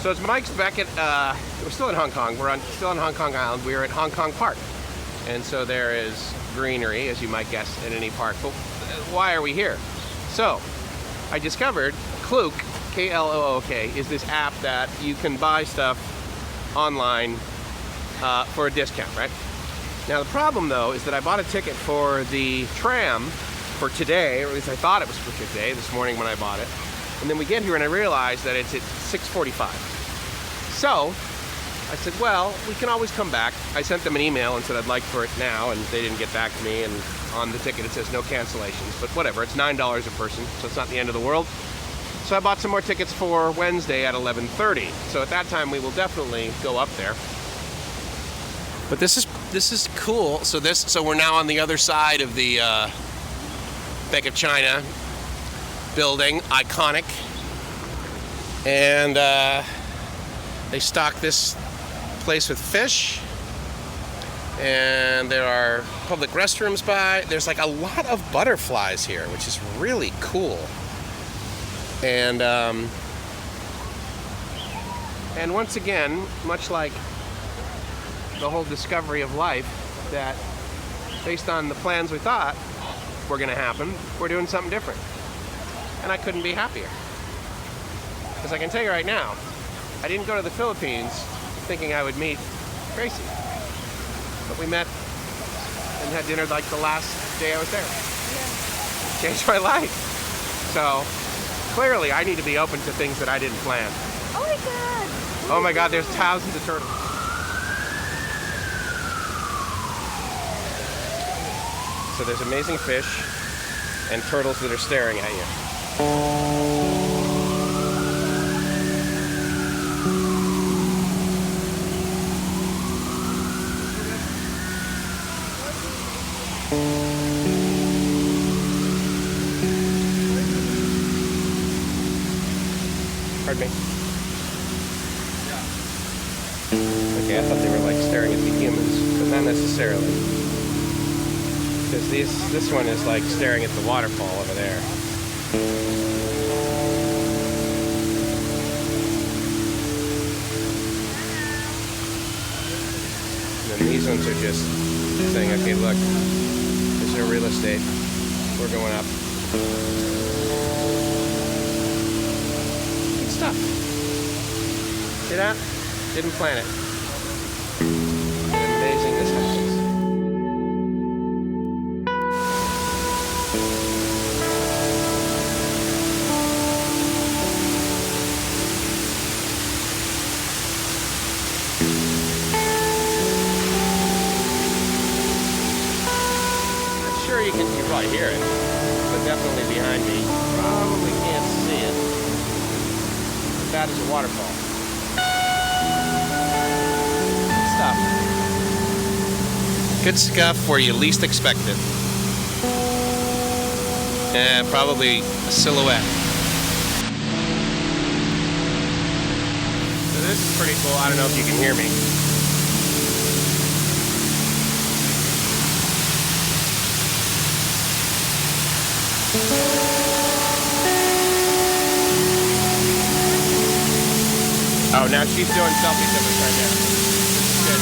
So it's Mike's back at, we're still in Hong Kong. Still on Hong Kong Island. We're at Hong Kong Park. And so there is greenery, as you might guess, in any park. But why are we here? So I discovered KLOOK, K-L-O-O-K, is this app that you can buy stuff online for a discount, right? Now the problem though is that I bought a ticket for the tram for today, or at least I thought it was for today, this morning when I bought it. And then we get here and I realized that it's at 6:45. So I said, well, we can always come back. I sent them an email and said I'd like for it now, and they didn't get back to me, and on the ticket it says no cancellations, but whatever, it's $9 a person, so it's not the end of the world. So I bought some more tickets for Wednesday at 11:30. So at that time we will definitely go up there. But this is cool. So we're now on the other side of the Bank of China building, iconic, and they stock this place with fish, and there are public restrooms by. There's like a lot of butterflies here, which is really cool. And once again, much like the whole discovery of life, that based on the plans we thought were going to happen, we're doing something different. And I couldn't be happier. Because I can tell you right now, I didn't go to the Philippines thinking I would meet Gracie. But we met and had dinner like the last day I was there. Yeah. Changed my life. So clearly I need to be open to things that I didn't plan. Oh my god! Oh my god, there's thousands of turtles. So there's amazing fish and turtles that are staring at you. Pardon me. Okay, I thought they were like staring at the humans, but not necessarily. Because this one is like staring at the waterfall over there. And then these ones are just saying, okay, look, this is our real estate. We're going up. Good stuff. See that? Didn't plan it. Amazing this happens. You can probably hear it, but definitely behind me. Probably can't see it. But that is a waterfall. Good stuff. Good stuff where you least expect it. And probably a silhouette. So this is pretty cool. I don't know if you can hear me. Oh, now she's doing selfies of us right now. Good.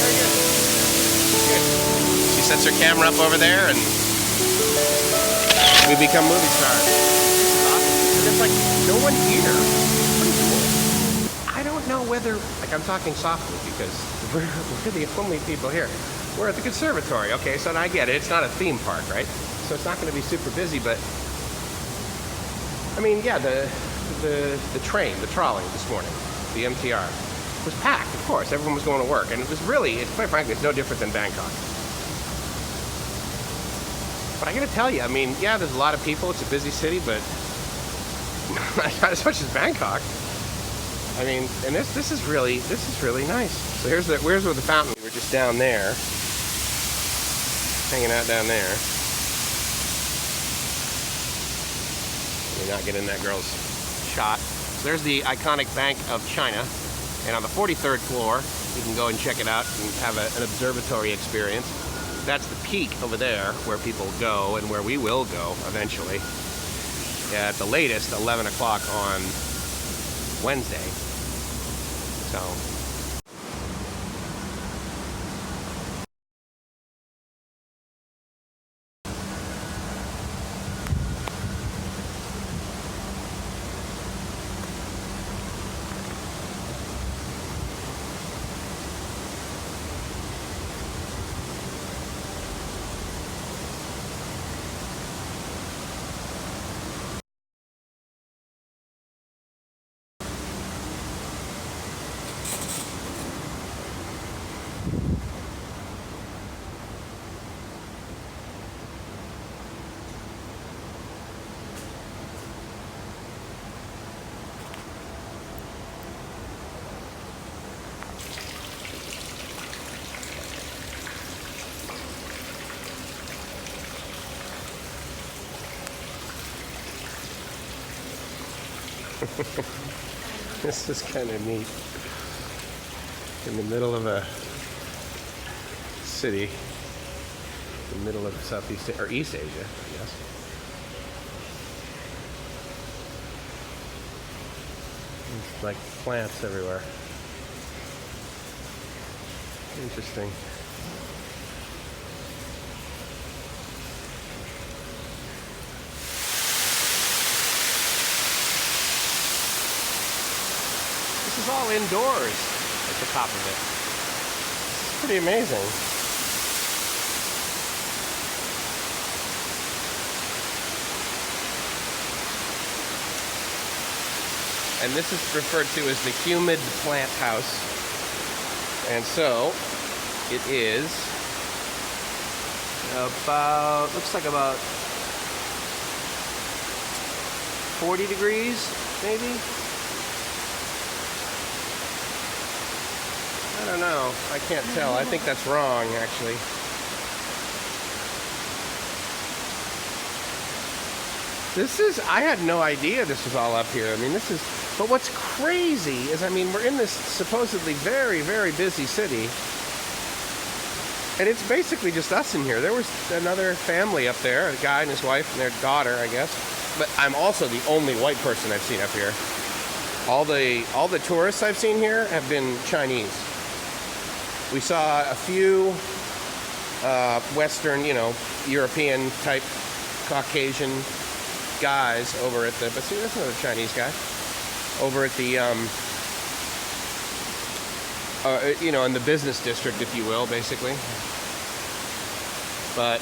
Very good. Good. She sets her camera up over there and we become movie stars. And there's like no one here. Pretty cool. I don't know whether, like I'm talking softly because we're the only people here. We're at the conservatory, okay, so I get it. It's not a theme park, right? So it's not going to be super busy, but I mean, yeah, the train, the trolley this morning, the MTR, was packed, of course. Everyone was going to work, and it was really, quite frankly, it's no different than Bangkok. But I got to tell you, I mean, yeah, there's a lot of people. It's a busy city, but not as much as Bangkok. I mean, and this is really nice. So here's where the fountain. We're just down there, hanging out down there. Let me not get in that girl's shot. So there's the iconic Bank of China, and on the 43rd floor, you can go and check it out and have an observatory experience. that's the peak over there where people go and where we will go eventually. At the latest, 11 o'clock on Wednesday. So. This is kind of neat. In the middle of a city, in the middle of Southeast or East Asia, I guess. It's like plants everywhere. Interesting. This is all indoors at the top of it. It's pretty amazing. And this is referred to as the humid plant house. And so it is about, looks like about 40 degrees, maybe? I don't know. I can't tell. I think that's wrong, actually. This is, I had no idea this was all up here. I mean, this is, but what's crazy is, I mean, we're in this supposedly very, very busy city. And it's basically just us in here. There was another family up there, a guy and his wife and their daughter, I guess. But I'm also the only white person I've seen up here. All the tourists I've seen here have been Chinese. We saw a few Western, you know, European type Caucasian guys over at the, but see, that's another Chinese guy over at the, you know, in the business district, if you will, basically. But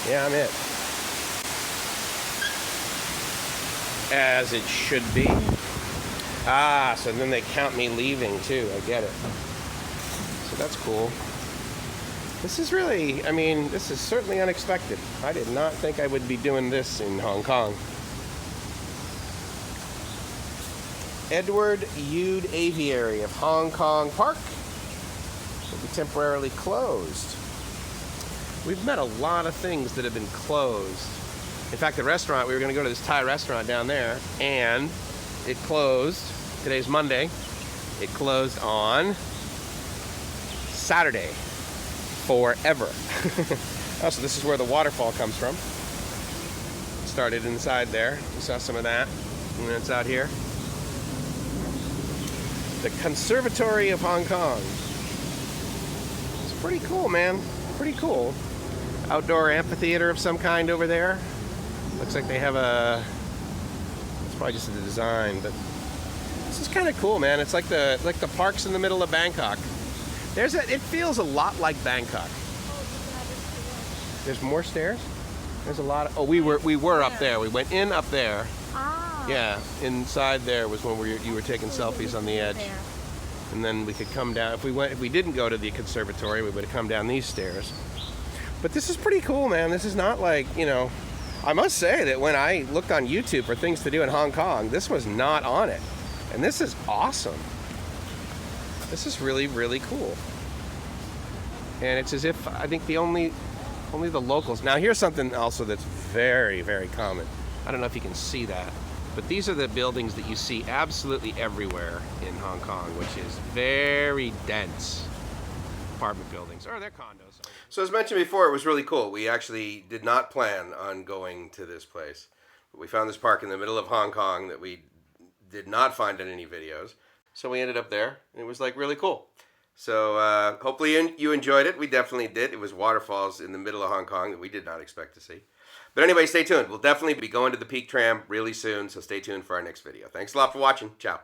yeah, I'm it. As it should be. Ah, so then they count me leaving too. I get it. So that's cool. This is really, I mean, this is certainly unexpected. I did not think I would be doing this in Hong Kong. Edward Yude Aviary of Hong Kong Park will be temporarily closed. We've met a lot of things that have been closed. In fact, the restaurant, we were going to go to this Thai restaurant down there, and it closed. Today's Monday. It closed on Saturday. Forever. Oh, so this is where the waterfall comes from. It started inside there. You saw some of that. And then it's out here. The Conservatory of Hong Kong. It's pretty cool, man. Pretty cool. Outdoor amphitheater of some kind over there. Looks like they have a, it's probably just a design, but this is kind of cool, man. It's like the parks in the middle of Bangkok. It feels a lot like Bangkok. There's more stairs? There's a lot of, oh, we were up there. We went in up there. Ah. Yeah, inside there was when you were taking selfies on the edge. And then we could come down. If we didn't go to the conservatory, we would have come down these stairs. But this is pretty cool, man. This is not like, you know, I must say that when I looked on YouTube for things to do in Hong Kong, this was not on it. And this is awesome. This is really, really cool. And it's as if, I think only the locals. Now here's something also that's very, very common. I don't know if you can see that, but these are the buildings that you see absolutely everywhere in Hong Kong, which is very dense. apartment buildings, or they're condos. So as mentioned before, it was really cool. We actually did not plan on going to this place. We found this park in the middle of Hong Kong that we did not find in any videos. So we ended up there, and it was like really cool. So hopefully you enjoyed it. We definitely did. It was waterfalls in the middle of Hong Kong that we did not expect to see. But anyway, stay tuned. We'll definitely be going to the Peak Tram really soon, so stay tuned for our next video. Thanks a lot for watching. Ciao.